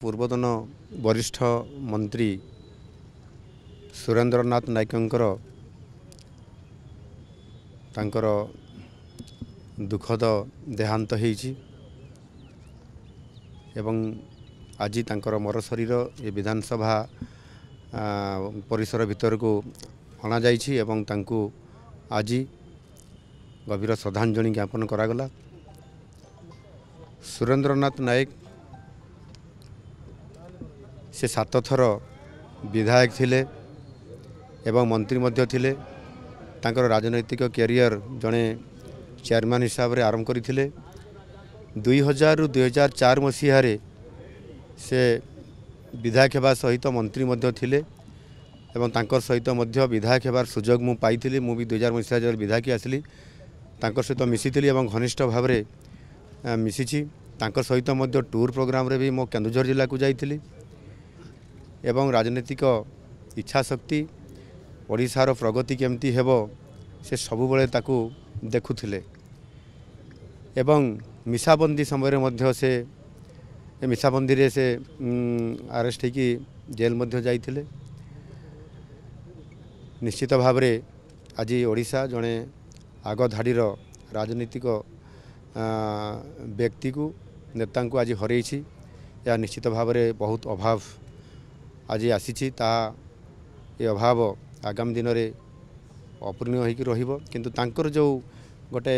पूर्वतन वरिष्ठ मंत्री सुरेंद्रनाथ नायकंकर तांकर दुखद देहांत होईछि एवं आज तांकर मर शरीर ये विधानसभा परिसर भितर को अणा जाइछि एवं तांको आज गभीर श्रद्धांजलि ज्ञापन करागला। सुरेंद्रनाथ नायक से 7 थर विधायक थिले एवं मंत्री मध्य थिले। तांकर राजनैतिक कैरियर जड़े चेयरमैन हिसाब रे आरंभ करथिले। 2000 रु 2004 मसीह से विधायक हेबा सहित मंत्री मध्य थिले एवं तांकर सहित मध्य विधायक हेबार सुजोग मु पाइथिली। मु भी 2000 मसीह जब विधायक आसली तांकर सहित मिसिथिली एवं घनिष्ठ भाव रे मिसिछि। तांकर सहित मध्य टूर प्रोग्राम रे भी मो केन्दुझर जिला को जाइथिली एवं राजनीतिक इच्छा शक्ति ओडिशार प्रगति केमती हेबो से सबु बेले ताकू देखुथिले एवं मिसाबंदी समय मध्य से मिसाबंदी रे से अरेस्ट होकी जेल मध्य जाइथिले। निश्चित भाव रे आज ओडिशा जड़े आग धाड़ीर राजनीतिक व्यक्ति को नेता को आज हरई या निश्चित भाव रे बहुत अभाव आज आसी ये अभाव आगामी दिन में अपूर्ण हो किंतु तांकर जो गोटे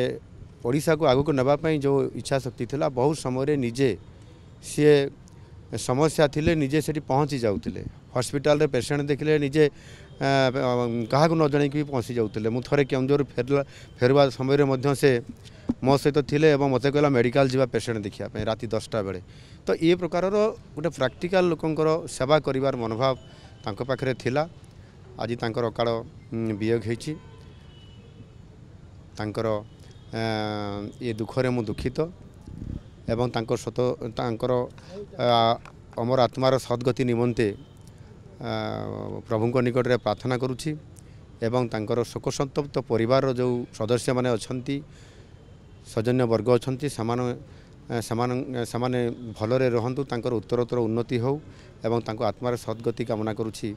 ओडिशा को आगु को नवापाई जो इच्छा शक्ति थिला बहुत समय निजे सी समस्या थिले निजे से पहुँची जाउतिले। हॉस्पिटल रे पेशेंट देखले निजे क्या न जन भी पहुँची जाउतिले। मु थरे केन्दुझर फेरवा समय मध्य से मो सहित थिले एवं मते कहला मेडिकल जीवा पेशेंट देखिया पे राति 10टा बेले। तो ये प्रकार गोटे प्रैक्टिकल लोकंकर सेवा करिवार मनोभाव तांको पाखरे थिला। आज तांकर अकाल वियोग होईछि। तांकर ये दुखरे मु दुखित एवं तांकर अमर आत्मार सद्गति निमंते प्रभु निकट रे प्रार्थना करुछि एवं तांकर शोक संतप्त परिवार जो सदस्य माने अछंती सौजन्य वर्ग अछंती समाने भलरे रहंतु तांकर उत्तरोत्तर उन्नति हो एवं तांको आत्मार सद्गति कामना करुछि।